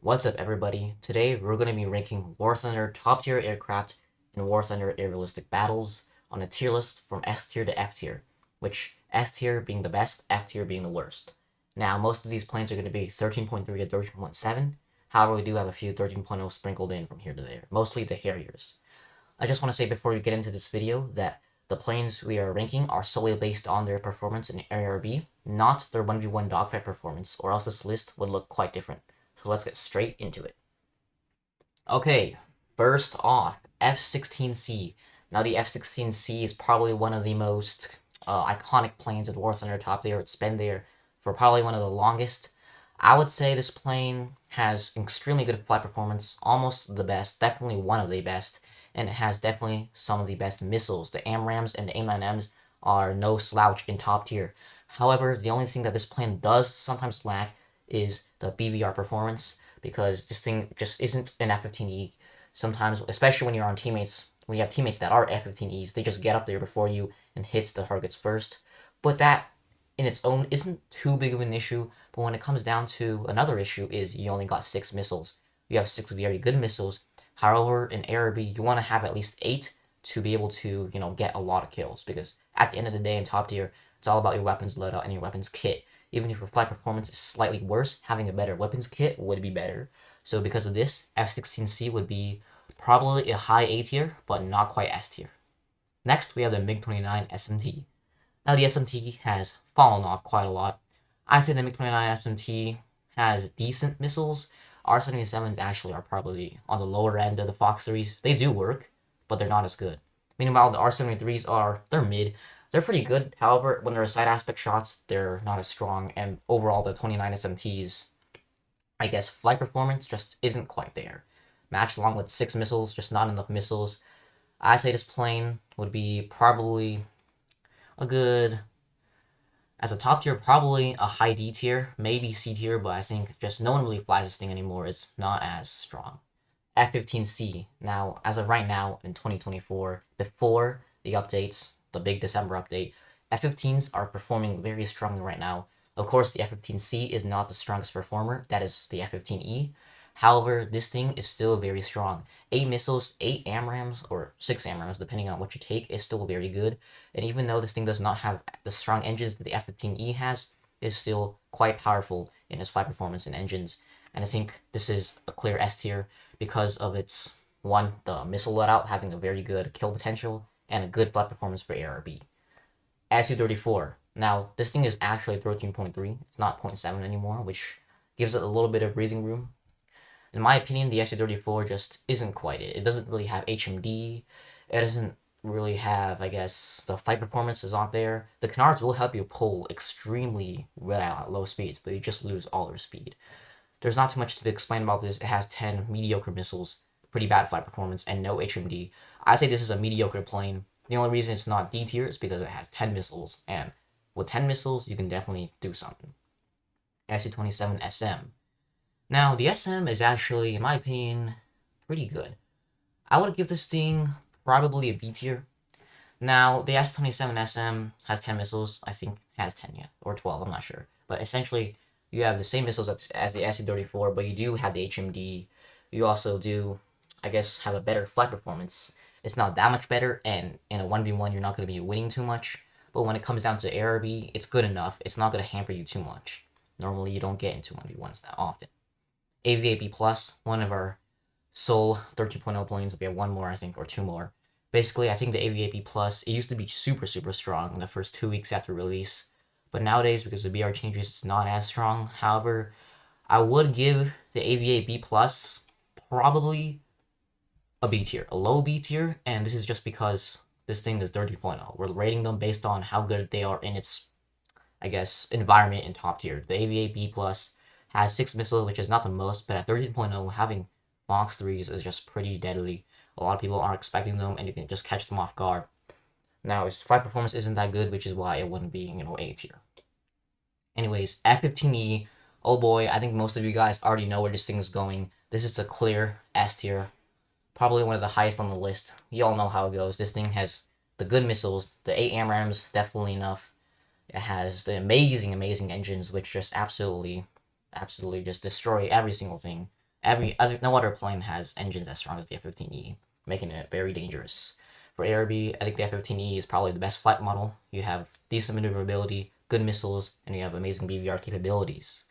What's up, everybody? Today we're going to be ranking War Thunder top tier aircraft in War Thunder air realistic battles on a tier list from S tier to F tier, which S tier being the best, F tier being the worst. Now, most of these planes are going to be 13.3 to 13.7. However, we do have a few 13.0 sprinkled in from here to there, mostly the Harriers. I just want to say before we get into this video that the planes we are ranking are solely based on their performance in ARB, not their 1v1 dogfight performance, or else this list would look quite different. So let's get straight into it. Okay, first off, F16C. Now the F16C is probably one of the most iconic planes in War Thunder top tier. It's been there for probably one of the longest. I would say this plane has extremely good flight performance, almost the best, definitely one of the best, and it has definitely some of the best missiles. The AMRAAMs and the AIM-9Ms are no slouch in top tier. However, the only thing that this plane does sometimes lack is the BVR performance, because this thing just isn't an F-15E. Sometimes, especially when you're on teammates, when you have teammates that are F-15Es, they just get up there before you and hits the targets first. But that, in its own, isn't too big of an issue. But when it comes down to another issue is you only got 6 missiles. You have 6 very good missiles. However, in ARB, you want to have at least 8 to be able to, get a lot of kills. Because at the end of the day in top tier, it's all about your weapons loadout and your weapons kit. Even if your flight performance is slightly worse, having a better weapons kit would be better. So because of this, F16C would be probably a high A tier, but not quite S tier. Next, we have the MiG-29 SMT. Now the SMT has fallen off quite a lot. I say the MiG-29 SMT has decent missiles. R-77s actually are probably on the lower end of the Fox 3s. They do work, but they're not as good. Meanwhile, the R-73s they're mid. They're pretty good. However, when they're side aspect shots, they're not as strong. And overall, the 29 SMTs, I guess, flight performance just isn't quite there. Matched along with 6 missiles, just not enough missiles. I say this plane would be probably a good, as a top tier, probably a high D tier, maybe C tier, but I think just no one really flies this thing anymore. It's not as strong. F15C. Now, as of right now, in 2024, before the updates, the big December update, F15s are performing very strongly right now. Of course, the F15C is not the strongest performer. That is the F15E. However, this thing is still very strong. 8 missiles, 8 AMRAAMs, or 6 AMRAAMs, depending on what you take, is still very good. And even though this thing does not have the strong engines that the F15E has, it's still quite powerful in its flight performance and engines. And I think this is a clear S tier because of its, one, the missile loadout having a very good kill potential, and a good flight performance for ARB. Su-34. Now, this thing is actually 13.3. It's not 0.7 anymore, which gives it a little bit of breathing room. In my opinion, the Su-34 just isn't quite it. It doesn't really have HMD. It doesn't really have, I guess, the flight performance is not there. The canards will help you pull extremely well at low speeds, but you just lose all your speed. There's not too much to explain about this. It has 10 mediocre missiles, pretty bad flight performance, and no HMD. I say this is a mediocre plane. The only reason it's not D tier is because it has 10 missiles, and with 10 missiles, you can definitely do something. Su-27 SM. Now, the SM is actually, in my opinion, pretty good. I would give this thing probably a B tier. Now, the Su-27 SM has 10 missiles. I think has 10 yet, or 12, I'm not sure. But essentially, you have the same missiles as the Su-34, but you do have the HMD. You also do, I guess, have a better flight performance. It's not that much better, and in a 1v1, you're not going to be winning too much. But when it comes down to ARB, it's good enough. It's not going to hamper you too much. Normally, you don't get into 1v1s that often. AVAB Plus, one of our sole 13.0 planes. We have one more, I think, or 2 more. Basically, I think the AVAB Plus, it used to be super, super strong in the first 2 weeks after release. But nowadays, because the BR changes, it's not as strong. However, I would give the AVAB Plus probably a B tier, a low B tier, and this is just because this thing is 13.0. We're rating them based on how good they are in its, I guess, environment in top tier. The AVAB Plus has 6 missiles, which is not the most, but at 13.0, having Fox 3s is just pretty deadly. A lot of people aren't expecting them, and you can just catch them off guard. Now, its flight performance isn't that good, which is why it wouldn't be, A tier. Anyways, F15E, oh boy, I think most of you guys already know where this thing is going. This is the clear S tier. Probably one of the highest on the list. You all know how it goes. This thing has the good missiles, the 8 AMRAAMs, definitely enough. It has the amazing, amazing engines, which just absolutely just destroy every single thing. No other plane has engines as strong as the F-15E, making it very dangerous. For ARB, I think the F-15E is probably the best flight model. You have decent maneuverability, good missiles, and you have amazing BVR capabilities.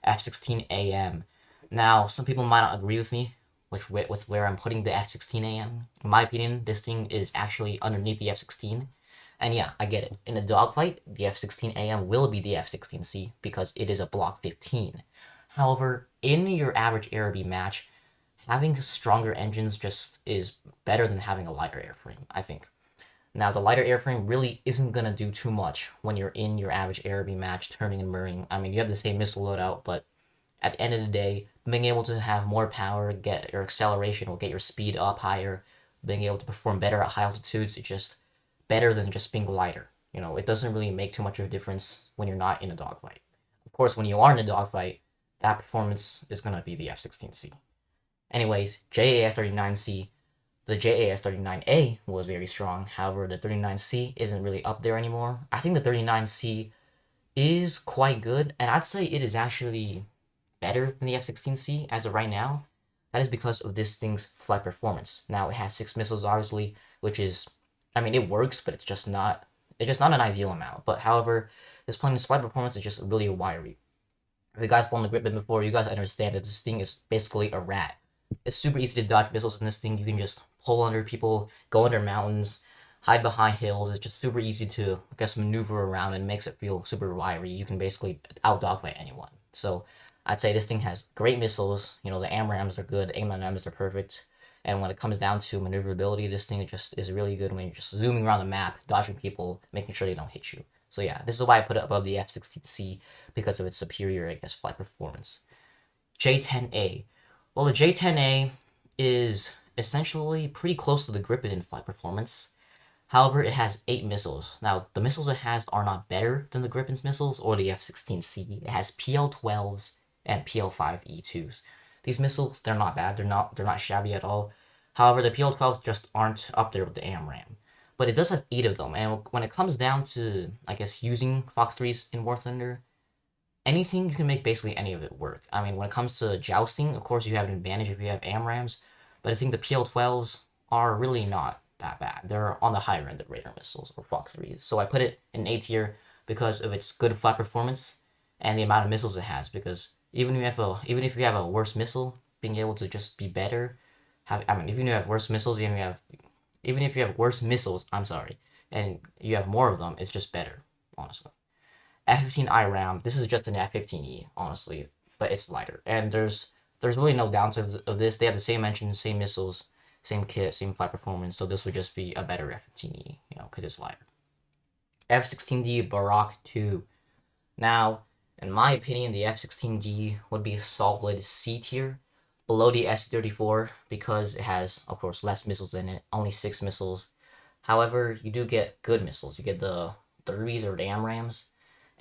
F-16AM. Now, some people might not agree with me with where I'm putting the F-16AM. In my opinion, this thing is actually underneath the F-16. And yeah, I get it. In a dogfight, the F-16AM will be the F-16C because it is a Block 15. However, in your average ARB match, having stronger engines just is better than having a lighter airframe, I think. Now, the lighter airframe really isn't going to do too much when you're in your average ARB match, turning and mirroring. I mean, you have the same missile loadout, but at the end of the day, being able to have more power, get your acceleration, will get your speed up higher, being able to perform better at high altitudes, it's just better than just being lighter. You know, it doesn't really make too much of a difference when you're not in a dogfight. Of course, when you are in a dogfight, that performance is going to be the F-16C. Anyways, JAS39C. The JAS39A was very strong. However, the 39C isn't really up there anymore. I think the 39C is quite good, and I'd say it is actually better than the F-16C as of right now. That is because of this thing's flight performance. Now, it has 6 missiles, obviously, which is, I mean, it works, but it's just not an ideal amount. But however, this plane's flight performance is just really wiry. If you guys flown the Gripen before, you guys understand that this thing is basically a rat. It's super easy to dodge missiles in this thing. You can just pull under people, go under mountains, hide behind hills. It's just super easy to, I guess, maneuver around, and makes it feel super wiry. You can basically out-dogfight anyone. So I'd say this thing has great missiles. You know, the AMRAMs are good, AIM-9Ms are perfect. And when it comes down to maneuverability, this thing just is really good when you're just zooming around the map, dodging people, making sure they don't hit you. So yeah, this is why I put it above the F-16C, because of its superior, I guess, flight performance. J-10A. Well, the J-10A is essentially pretty close to the Gripen in flight performance. However, it has 8 missiles. Now, the missiles it has are not better than the Gripen's missiles or the F-16C. It has PL-12s and PL-5E2s. These missiles, they're not bad. They're not shabby at all. However, the PL-12s just aren't up there with the AMRAAM. But it does have 8 of them, and when it comes down to, I guess, using Fox 3s in War Thunder, anything, you can make basically any of it work. I mean, when it comes to jousting, of course, you have an advantage if you have AMRAAMs, but I think the PL-12s are really not that bad. They're on the higher end of radar missiles or Fox 3s. So I put it in A tier because of its good flight performance and the amount of missiles it has. Because even if you have a worse missile, being able to just be better, even if you have worse missiles, even if you have worse missiles, and you have more of them, it's just better, honestly. F-15I RAM, this is just an F-15E, honestly, but it's lighter. And there's really no downside of this. They have the same engine, same missiles, same kit, same flight performance, so this would just be a better F-15E, because it's lighter. F-16D Barak 2. Now, in my opinion, the F-16D would be a solid C tier, below the S-34, because it has, of course, less missiles in it, only 6 missiles. However, you do get good missiles. You get the 30s or the AMRAAMs,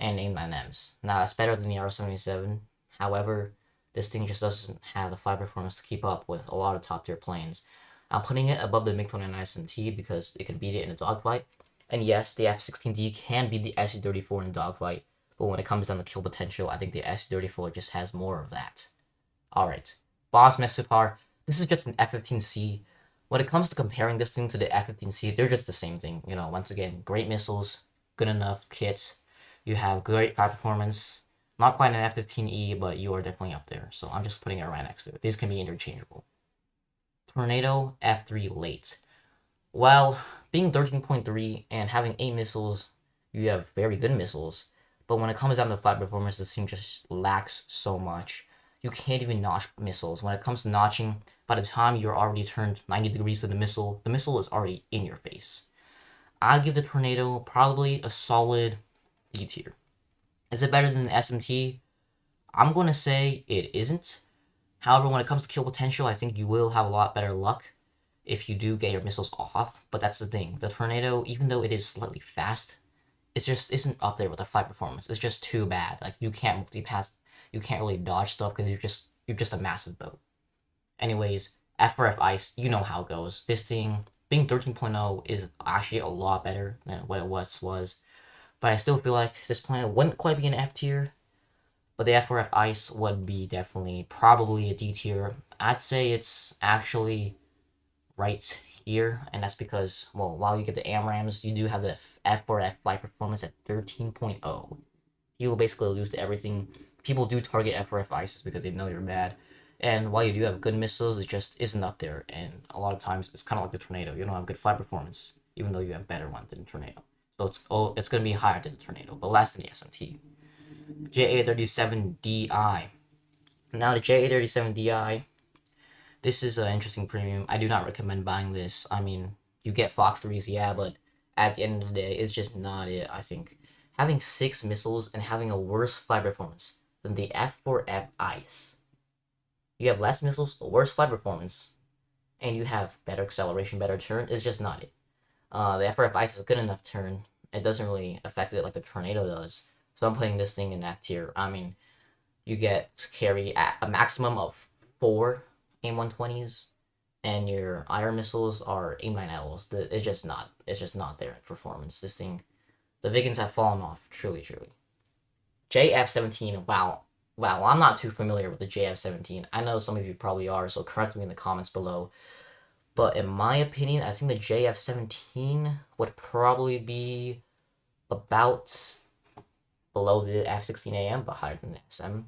and AIM-9Ms. Now, that's better than the R-77. However, this thing just doesn't have the flight performance to keep up with a lot of top-tier planes. I'm putting it above the MiG-29 SMT because it can beat it in a dogfight. And yes, the F-16D can beat the SU-34 in a dogfight, but when it comes down to kill potential, I think the SU-34 just has more of that. Alright, Baz Meshupar. This is just an F-15C. When it comes to comparing this thing to the F-15C, they're just the same thing. Once again, great missiles, good enough kits. You have great flight performance. Not quite an F-15E, but you are definitely up there. So I'm just putting it right next to it. These can be interchangeable. Tornado F3 late. Well, being 13.3 and having 8 missiles, you have very good missiles. But when it comes down to flight performance, this thing just lacks so much. You can't even notch missiles. When it comes to notching, by the time you're already turned 90 degrees to the missile is already in your face. I'd give the Tornado probably a solid D tier. Is it better than the SMT? I'm going to say it isn't. However, when it comes to kill potential, I think you will have a lot better luck if you do get your missiles off. But that's the thing. The Tornado, even though it is slightly fast, it just isn't up there with the flight performance. It's just too bad. Like, you can't multipass, you can't really dodge stuff because you're just a massive boat. Anyways, F4F Ice, you know how it goes. This thing, being 13.0 is actually a lot better than what it was. But I still feel like this plane wouldn't quite be an F tier. But the F4F Ice would be definitely probably a D tier. I'd say it's actually right here, and that's because, well, while you get the AMRAMs, you do have the F4F flight performance at 13.0. You will basically lose to everything. People do target F4F Ices because they know you're bad. And while you do have good missiles, it just isn't up there. And a lot of times, it's kind of like the Tornado. You don't have good flight performance, even though you have better one than the Tornado. So it's going to be higher than the Tornado, but less than the SMT. JA37DI. Now the JA37DI, this is an interesting premium. I do not recommend buying this. I mean, you get Fox 3s, yeah, but at the end of the day, it's just not it, I think. Having 6 missiles and having a worse flight performance than the F4F Ice. You have less missiles, but worse flight performance, and you have better acceleration, better turn, is just not it. The F4F Ice is a good enough turn. It doesn't really affect it like the Tornado does. So I'm putting this thing in F tier. I mean, you get to carry at a maximum of 4 AIM-120s, and your IR missiles are AIM-9Ls. It's just not there in performance. This thing, the Vigans have fallen off, truly. JF17, wow, I'm not too familiar with the JF17. I know some of you probably are, so correct me in the comments below. But in my opinion, I think the JF17 would probably be about below the F16AM, but higher than the SM.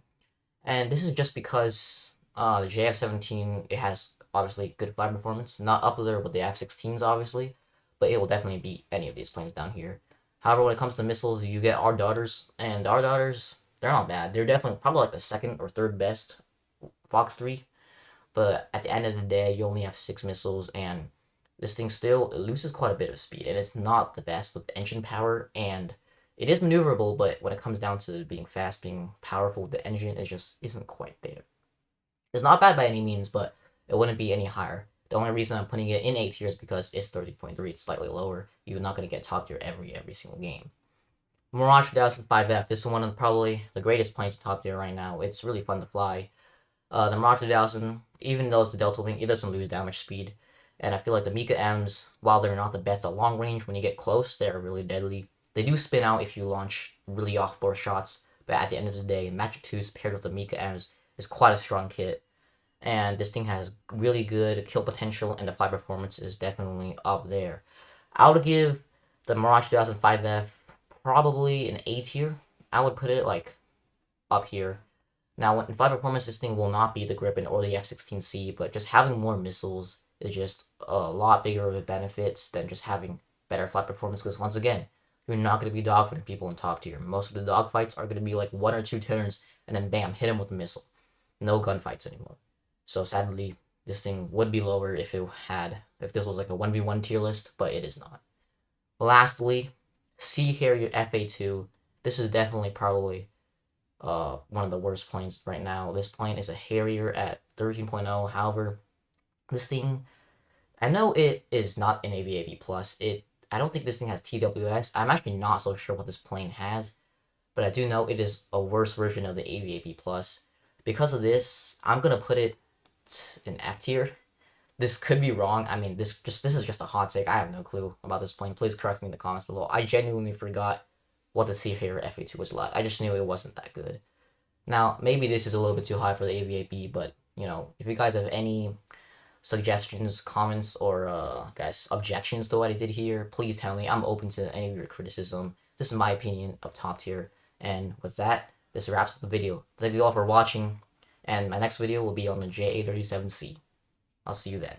And this is just because the JF17, it has obviously good flight performance, not up there with the F16s obviously, but it will definitely beat any of these planes down here. However, when it comes to missiles, you get our daughters, and our daughters, they're not bad. They're definitely probably like the second or third best Fox 3, but at the end of the day, you only have 6 missiles, and this thing still loses quite a bit of speed, and it's not the best with the engine power, and it is maneuverable, but when it comes down to being fast, being powerful, the engine is just isn't quite there. It's not bad by any means, but it wouldn't be any higher. The only reason I'm putting it in A tier is because it's 30.3. It's slightly lower. You're not going to get top tier every single game. Mirage 2005F. This is one of probably the greatest planes top tier right now. It's really fun to fly. The Mirage 2000, even though it's a Delta Wing, it doesn't lose damage speed. And I feel like the Mika M's, while they're not the best at long range, when you get close, they're really deadly. They do spin out if you launch really off-board shots, but at the end of the day, Magic 2s paired with the Mika M's is quite a strong kit. And this thing has really good kill potential, and the flight performance is definitely up there. I would give the Mirage 2005F probably an A tier. I would put it like up here. Now, in flight performance, this thing will not be the Gripen or the F16C, but just having more missiles is just a lot bigger of a benefit than just having better flight performance, because once again, you're not going to be dogfighting people in top tier. Most of the dogfights are going to be like 1 or 2 turns, and then bam, hit them with a missile. No gunfights anymore. So sadly, this thing would be lower if this was like a 1v1 tier list, but it is not. Lastly, Harrier FA2. This is definitely probably one of the worst planes right now. This plane is a Harrier at 13.0. However, this thing, I know it is not an AVAV plus. I don't think this thing has TWS. I'm actually not so sure what this plane has, but I do know it is a worse version of the AVAV plus. Because of this, I'm gonna put it in F tier. This could be wrong. I mean, this is just a hot take. I have no clue about this plane. Please correct me in the comments below. I genuinely forgot what the Harrier FA2 was like. I just knew it wasn't that good. Now, maybe this is a little bit too high for the AVAB, but, you know, if you guys have any suggestions, comments, or, guys, objections to what I did here, please tell me. I'm open to any of your criticism. This is my opinion of top tier. And with that, this wraps up the video. Thank you all for watching, and my next video will be on the JA37C. I'll see you then.